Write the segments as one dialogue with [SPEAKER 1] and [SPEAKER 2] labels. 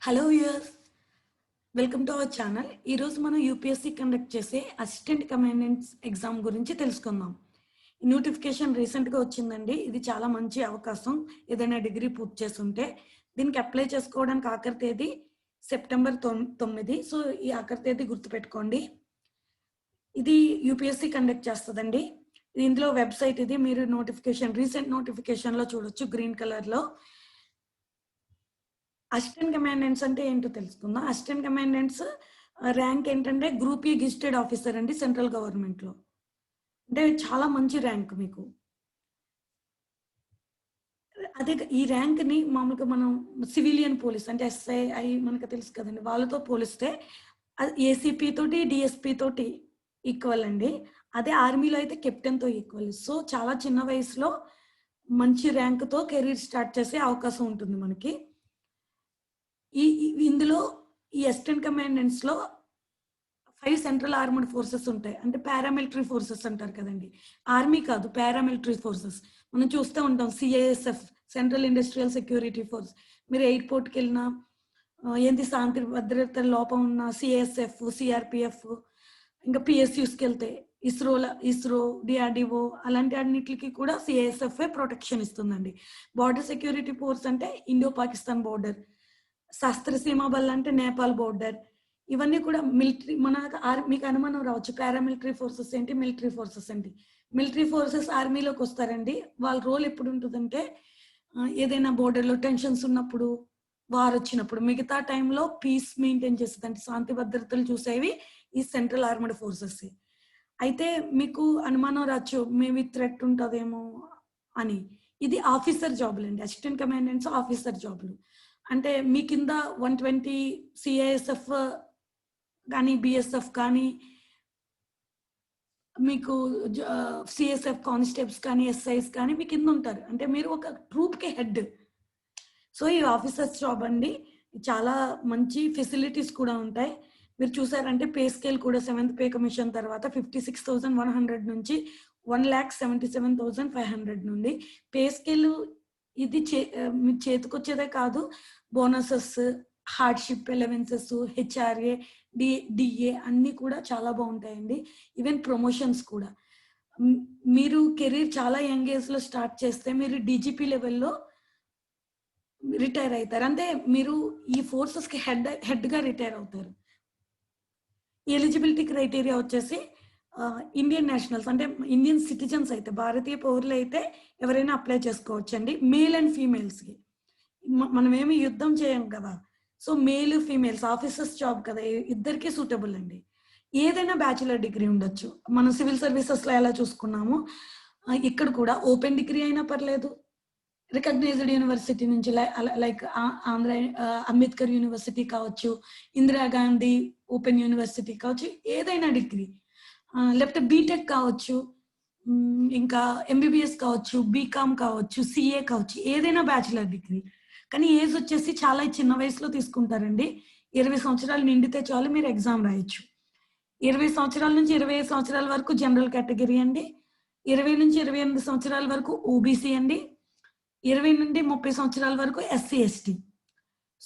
[SPEAKER 1] Hello viewers, welcome to our channel. ఈరోజు మనం UPSC conduct చేసే అసిస్టెంట్ కమాండెంట్స్ ఎగ్జామ్ గురించి తెలుసుకుందాం. ఈ నోటిఫికేషన్ రీసెంట్గా వచ్చిందండి. ఇది చాలా మంచి అవకాశం. ఏదైనా డిగ్రీ పూర్తి చేస్తుంటే దీనికి అప్లై చేసుకోవడానికి ఆఖరి తేదీ సెప్టెంబర్ 9. సో ఈ ఆఖరి తేదీ గుర్తుపెట్టుకోండి. ఇది యూపీఎస్సీ కండక్ట్ చేస్తుందండి. ఇందులో వెబ్సైట్ ఇది. మీరు నోటిఫికేషన్ రీసెంట్ నోటిఫికేషన్లో చూడొచ్చు గ్రీన్ కలర్లో. అసిస్టెంట్ కమాండెంట్స్ అంటే ఏంటో తెలుసుకుందాం. అసిస్టెంట్ కమాండెంట్స్ ర్యాంక్ ఏంటంటే గ్రూప్ ఈ గెజిటెడ్ ఆఫీసర్ అండి సెంట్రల్ గవర్నమెంట్లో. అంటే చాలా మంచి ర్యాంక్ మీకు. అదే ఈ ర్యాంక్ని మామూలుగా మనం సివిలియన్ పోలీస్ అంటే ఎస్ఐ మనకు తెలుసు కదండి, వాళ్ళతో పోలిస్తే ఏసీపీ తోటి డిఎస్పీ తోటి ఈక్వల్ అండి. అదే ఆర్మీలో అయితే కెప్టెన్తో ఈక్వల్. సో చాలా చిన్న వయసులో మంచి ర్యాంక్తో కెరీర్ స్టార్ట్ చేసే అవకాశం ఉంటుంది మనకి. ఇందులో ఈ అసిస్టెంట్ కమాండెంట్స్ లో 5 సెంట్రల్ ఆర్మడ్ ఫోర్సెస్ ఉంటాయి. అంటే పారామిలిటరీ ఫోర్సెస్ అంటారు కదండి, ఆర్మీ కాదు, పారామిలిటరీ ఫోర్సెస్. మనం చూస్తూ ఉంటాం CISF, central industrial security force. మీరు ఎయిర్పోర్ట్కి వెళ్ళినా ఏంటి శాంతి భద్రత లోపం ఉన్న సిఐఎస్ఎఫ్, సిఆర్పిఎఫ్, ఇంకా పిఎస్యూస్కి వెళ్తే ఇస్రో, డిఆర్డిఓ అలాంటి అన్నిటికి కూడా సిఐఎస్ఎఫ్ ప్రొటెక్షన్ ఇస్తుందండి. బార్డర్ సెక్యూరిటీ ఫోర్స్ అంటే ఇండో పాకిస్తాన్ బోర్డర్, శస్త్రసీమ బల్ అంటే నేపాల్ బోర్డర్. ఇవన్నీ కూడా మిలిటరీ. మీకు అనుమానం రావచ్చు, పారామిలిటరీ ఫోర్సెస్ ఏంటి, మిలిటరీ ఫోర్సెస్ ఏంటి. మిలిటరీ ఫోర్సెస్ ఆర్మీలోకి వస్తారండి. వాళ్ళ రోల్ ఎప్పుడు ఉంటుందంటే ఏదైనా బోర్డర్లో టెన్షన్స్ ఉన్నప్పుడు, వార్ వచ్చినప్పుడు. మిగతా టైంలో పీస్ మెయింటైన్ చేస్తుంది, అంటే శాంతి భద్రతలు చూసేవి ఈ సెంట్రల్ ఆర్మడ్ ఫోర్సెస్. అయితే మీకు అనుమానం రావచ్చు, మేబీ థ్రెట్ ఉంటుందేమో అని. ఇది ఆఫీసర్ జాబులు అండి. అసిస్టెంట్ కమాండెంట్స్ ఆఫీసర్ జాబులు. అంటే మీ కింద 120 సిఐఎస్ఎఫ్ కానీ, బిఎస్ఎఫ్ కానీ, మీకు సిఎస్ఎఫ్ కానిస్టేబుల్స్ కానీ, ఎస్ఐస్ కానీ మీ కింద ఉంటారు. అంటే మీరు ఒక ట్రూప్కి హెడ్. సో ఈ ఆఫీసర్స్ జాబ్ అండి. చాలా మంచి ఫెసిలిటీస్ కూడా ఉంటాయి. మీరు చూసారంటే పే స్కేల్ కూడా 7th పే కమిషన్ తర్వాత 56,100 నుంచి 1,77,500 నుండి పే స్కేల్. ఇది మీ చేతికొచ్చేదే కాదు, bonuses, hardship allowances, HRA, DA అన్నీ కూడా చాలా బాగుంటాయండి. ఈవెన్ ప్రమోషన్స్ కూడా. మీరు కెరీర్ చాలా యంగ్ ఏజ్లో స్టార్ట్ చేస్తే మీరు డీజీపీ లెవెల్లో రిటైర్ అవుతారు. అంటే మీరు ఈ ఫోర్సెస్కి హెడ్గా రిటైర్ అవుతారు. ఎలిజిబిలిటీ క్రైటీరియా వచ్చేసి ఇండియన్ నేషనల్స్ అంటే ఇండియన్ సిటిజన్స్ అయితే, భారతీయ పౌరులు అయితే ఎవరైనా అప్లై చేసుకోవచ్చండి. మేల్ అండ్ ఫీమేల్స్కి. మనమేమి యుద్ధం చేయం కదా, so male females officers job కదా, ఇద్దరికీ సూటబుల్ అండి. ఏదైనా బ్యాచులర్ డిగ్రీ ఉండొచ్చు. మనం సివిల్ సర్వీసెస్లో ఎలా చూసుకున్నామో ఇక్కడ కూడా ఓపెన్ డిగ్రీ అయినా పర్లేదు, రికగ్నైజ్డ్ యూనివర్సిటీ నుంచి లైక్ ఆంధ్ర అంబేద్కర్ యూనివర్సిటీ కావచ్చు, ఇందిరాగాంధీ ఓపెన్ యూనివర్సిటీ కావచ్చు, ఏదైనా డిగ్రీ, లేకపోతే బీటెక్ కావచ్చు, ఇంకా ఎంబీబీఎస్ కావచ్చు, బీకామ్ కావచ్చు, సిఏ కావచ్చు, ఏదైనా బ్యాచులర్ డిగ్రీ. కానీ ఏజ్ వచ్చేసి చాలా చిన్న వయసులో తీసుకుంటారండి. 20 సంవత్సరాలు నిండితే చాలు, మీరు ఎగ్జామ్ రాయొచ్చు. 20 సంవత్సరాల నుంచి 25 సంవత్సరాల వరకు జనరల్ కేటగిరీ అండి. 20 నుంచి 28 సంవత్సరాల వరకు ఓబీసీ అండి. 20 నుండి 30 సంవత్సరాల వరకు ఎస్సీ ఎస్టీ.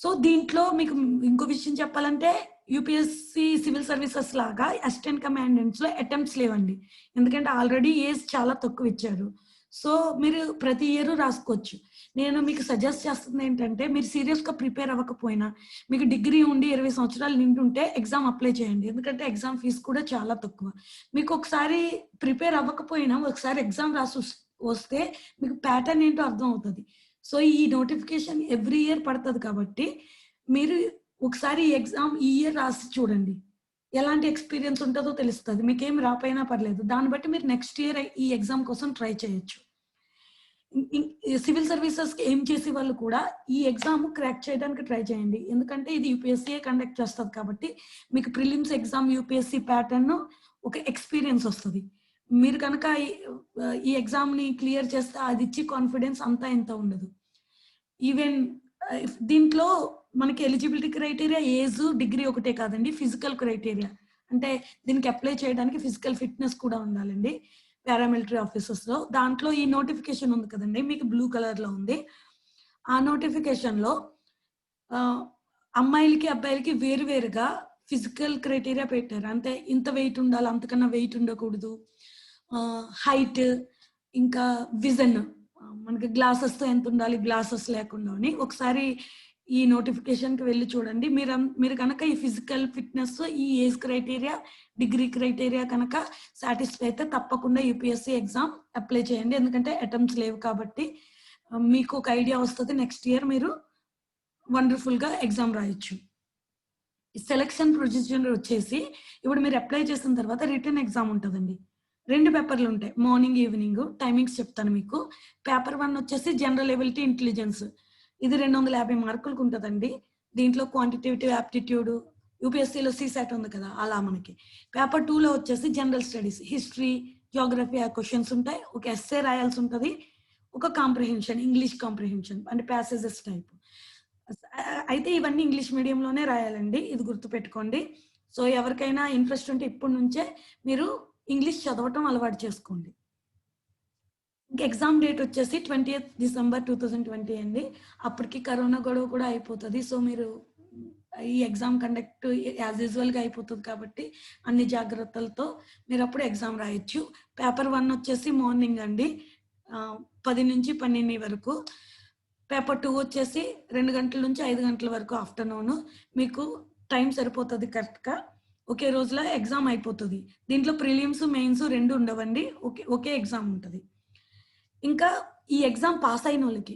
[SPEAKER 1] సో దీంట్లో మీకు ఇంకో విషయం చెప్పాలంటే, యూపీఎస్సీ సివిల్ సర్వీసెస్ లాగా అసిస్టెంట్ కమాండెంట్స్ లో అటెంప్ట్స్ లేవండి. ఎందుకంటే ఆల్రెడీ ఏజ్ చాలా తక్కువ ఇచ్చారు. సో మీరు ప్రతి ఇయర్ రాసుకోవచ్చు. నేను మీకు సజెస్ట్ చేస్తుంది ఏంటంటే, మీరు సీరియస్గా ప్రిపేర్ అవ్వకపోయినా, మీకు డిగ్రీ ఉండి 20 సంవత్సరాలు నిండుంటే ఎగ్జామ్ అప్లై చేయండి. ఎందుకంటే ఎగ్జామ్ ఫీజు కూడా చాలా తక్కువ. మీకు ఒకసారి ప్రిపేర్ అవ్వకపోయినా ఒకసారి ఎగ్జామ్ రాసి వస్తే మీకు ప్యాటర్న్ ఏంటో అర్థం అవుతుంది. సో ఈ నోటిఫికేషన్ ఎవ్రీ ఇయర్ పడుతుంది కాబట్టి మీరు ఒకసారి ఎగ్జామ్ ఈ ఇయర్ రాసి చూడండి, ఎలాంటి ఎక్స్పీరియన్స్ ఉంటుందో తెలుస్తుంది. మీకేం రాపోయినా పర్లేదు, దాన్ని బట్టి మీరు నెక్స్ట్ ఇయర్ ఈ ఎగ్జామ్ కోసం ట్రై చేయొచ్చు. సివిల్ సర్వీసెస్కి ఏం చేసే వాళ్ళు కూడా ఈ ఎగ్జామ్ క్రాక్ చేయడానికి ట్రై చేయండి. ఎందుకంటే ఇది యూపీఎస్సీ కండక్ట్ చేస్తుంది కాబట్టి మీకు ప్రిలిమ్స్ ఎగ్జామ్ యూపీఎస్సీ ప్యాటర్న్ ఒక ఎక్స్పీరియన్స్ వస్తుంది. మీరు కనుక ఈ ఎగ్జామ్ని క్లియర్ చేస్తే అది ఇచ్చి కాన్ఫిడెన్స్ అంతా ఇంత ఉండదు. ఈవెన్ దీంట్లో మనకి ఎలిజిబిలిటీ క్రైటీరియా ఏజ్, డిగ్రీ ఒకటే కాదండి, ఫిజికల్ క్రైటీరియా. అంటే దీనికి అప్లై చేయడానికి ఫిజికల్ ఫిట్నెస్ కూడా ఉండాలండి పారామిలిటరీ ఆఫీసర్స్లో. దాంట్లో ఈ నోటిఫికేషన్ ఉంది కదండి, మీకు బ్లూ కలర్లో ఉంది. ఆ నోటిఫికేషన్లో అమ్మాయిలకి, అబ్బాయిలకి వేరుగా ఫిజికల్ క్రైటీరియా పెట్టారు. అంటే ఇంత వెయిట్ ఉండాలి, అంతకన్నా వెయిట్ ఉండకూడదు. హైట్, ఇంకా విజన్, మనకి గ్లాసెస్‌తో ఎంతుండాలి, గ్లాసెస్ లేకుండా అని. ఒకసారి ఈ నోటిఫికేషన్‌కి వెళ్లి చూడండి. మీరు గనక ఈ ఫిజికల్ ఫిట్‌నెస్, ఈ ఏజ్ క్రైటీరియా, డిగ్రీ క్రైటీరియా కనుక సాటిస్ఫై అయితే తప్పకుండా యూపీఎస్సీ ఎగ్జామ్ అప్లై చేయండి. ఎందుకంటే అటెంప్ట్స్ లేవు కాబట్టి మీకు ఒక ఐడియా వస్తది. నెక్స్ట్ ఇయర్ మీరు వండర్‌ఫుల్‌గా ఎగ్జామ్ రాయొచ్చు. సెలక్షన్ ప్రొసీజర్ వచ్చేసి ఇప్పుడు మీరు అప్లై చేసిన తర్వాత రిటన్ ఎగ్జామ్ ఉంటదండి. 2 పేపర్‌లు ఉంటాయి. మార్నింగ్, ఈవినింగ్ టైమింగ్స్ చెప్తాను మీకు. పేపర్ 1 వచ్చేసి జనరల్ ఎబిలిటీ ఇంటెలిజెన్స్. ఇది 250 మార్కులకు ఉంటదండి. దీంట్లో క్వాంటిటేటివ్ యాప్టిట్యూడ్, యూపీఎస్సీలో సీసాట్ ఉంది కదా! అలా మనకి. పేపర్ 2లో వచ్చేసి జనరల్ స్టడీస్, హిస్టరీ, జియోగ్రఫీ ఆ క్వెషన్స్ ఉంటాయి. ఒక ఎస్సే రాయాల్సి ఉంటది. ఒక కాంప్రిహెన్షన్, ఇంగ్లీష్ కాంప్రిహెన్షన్ అంటే ప్యాసేజెస్ టైప్. అయితే ఇవన్నీ ఇంగ్లీష్ మీడియంలోనే రాయాలండి. ఇది గుర్తుపెట్టుకోండి. సో, ఎవరికైనా ఇంట్రెస్ట్ ఉంటే ఇప్పటి నుంచే మీరు ఇంగ్లీష్ చదవటం అలవాటు చేసుకోండి. ఇంక ఎగ్జామ్ డేట్ వచ్చేసి 20థ్ డిసెంబర్ 2020 అండి. అప్పటికి కరోనా గొడవ కూడా అయిపోతది. సో, మీరు ఈ ఎగ్జామ్ కండక్ట్ యాజ్ యూజువల్‌గా అయిపోతది కాబట్టి అన్ని జాగ్రత్తలతో మీరప్పుడు ఎగ్జామ్ రాయొచ్చు. పేపర్ 1 వచ్చేసి మార్నింగ్ అండి. 10-12 వరకు. పేపర్ 2 వచ్చేసి 2 గంటల నుంచి 5 గంటల వరకు ఆఫ్టర్‌నూను. మీకు టైం సరిపోతది కరెక్ట్‌గా. ఒకే రోజులో ఎగ్జామ్ అయిపోతది. దీంట్లో ప్రిలిమ్స్, మెయిన్స్ 2 ఉండవండి. ఒకే ఎగ్జామ్ ఉంటది. ఇంకా ఈ ఎగ్జామ్ పాస్ అయినోళ్ళకి,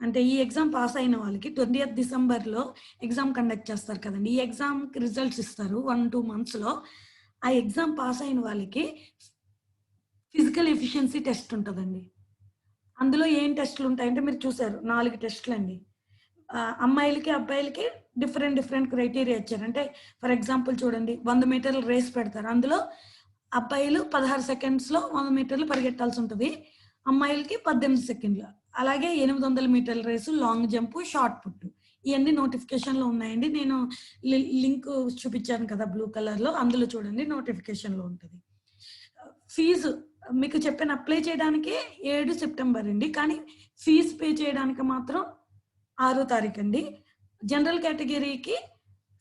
[SPEAKER 1] అంటే ఈ ఎగ్జామ్ పాస్ అయిన వాళ్ళకి 20థ్ డిసెంబర్‌లో ఎగ్జామ్ కండక్ట్ చేస్తారు కదండీ! ఈ ఎగ్జామ్‌కి రిజల్ట్స్ ఇస్తారు 1, 2 మంత్స్‌లో. ఆ ఎగ్జామ్ పాస్ అయిన వాళ్ళకి ఫిజికల్ ఎఫిషియన్సీ టెస్ట్ ఉంటదండి. అందులో ఏం టెస్ట్‌లుంటాయంటే మీరు చూసారు 4 టెస్ట్‌లండి. అమ్మాయిలకి, అబ్బాయిలకి డిఫరెంట్ క్రైటీరియా ఇచ్చారు. అంటే ఫర్ ఎగ్జాంపుల్ చూడండి 100 మీటర్ల రేస్ పెడతారు. అందులో అబ్బాయిలు 16 సెకండ్స్‌లో 100 మీటర్లు పరిగెట్టాల్సుంటది. అమ్మాయిలకి 18 సెకండ్లు. అలాగే 800 మీటర్ల race, long jump, shot put. ఇయన్నీ నోటిఫికేషన్‌లో ఉన్నాయండి. నేను లింకు చూపిచ్చాను కదా! బ్లూ కలర్‌లో అందులో చూడండి నోటిఫికేషన్‌లో ఉంటది. ఫీజు మీకు చెప్పాను అప్లై చేయడానికి 7 సెప్టెంబర్ అండి. కానీ ఫీజ్ పే చేయడానికి మాత్రం 6 తారీఖండి. జనరల్ కేటగిరీకి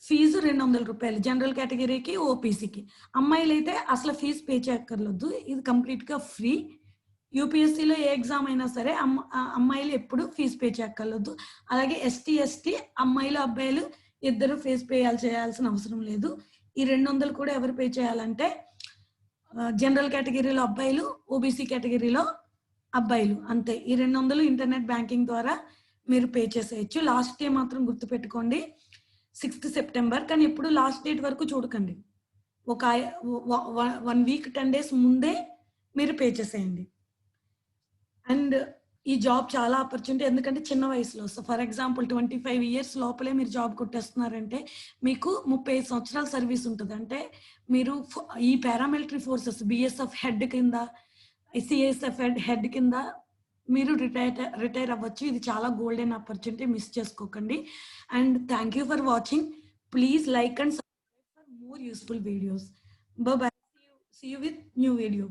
[SPEAKER 1] ఫీజు రూ. 200. జనరల్ కేటగిరీకి, ఓపీసీకి. అమ్మాయిలైతే అసలు ఫీజ్ పే చేయక్కర్లేదు. ఇది కంప్లీట్‌గా ఫ్రీ. యూపీఎస్సీలో ఏ ఎగ్జామ్ అయినా సరే అమ్మాయిలు ఎప్పుడు ఫీజ్ పే చేయక్కర్లేదు. అలాగే ఎస్టీ అమ్మాయిలు, అబ్బాయిలు ఇద్దరు ఫీజ్ చేయాల్సిన అవసరం లేదు. ఈ 200 కూడా ఎవరు పే చేయాలంటే జనరల్ కేటగిరీలో అబ్బాయిలు, ఓబీసీ కేటగిరీలో అబ్బాయిలు అంతే. ఈ 200 ఇంటర్నెట్ బ్యాంకింగ్ ద్వారా మీరు పే చేసేయొచ్చు. లాస్ట్ డే మాత్రం గుర్తుపెట్టుకోండి 6థ్ సెప్టెంబర్. కానీ ఎప్పుడు లాస్ట్ డేట్ వరకు చూడకండి. ఒక 1 వీక్ 10 డేస్ ముందే మీరు పే చేసేయండి. అండ్ ఈ జాబ్ చాలా ఆపర్చునిటీ ఎందుకంటే చిన్న వయసులో. సో, ఫర్ ఎగ్జాంపుల్ 25 ఇయర్స్ లోపలే మీరు జాబ్ కొట్టేస్తున్నారంటే మీకు 35 సంవత్సరాల సర్వీస్ ఉంటది. అంటే మీరు ఈ పారామిలిటరీ ఫోర్సెస్ బీఎస్ఎఫ్ హెడ్ కింద, సీఐఎస్ఎఫ్ హెడ్ కింద మీరు రిటైర్ అవ్వచ్చు. ఇది చాలా గోల్డెన్ ఆపర్చునిటీ, మిస్ చేసుకోకండి. And thank you for watching. Please like and subscribe for more useful videos. Bye. See you with new video.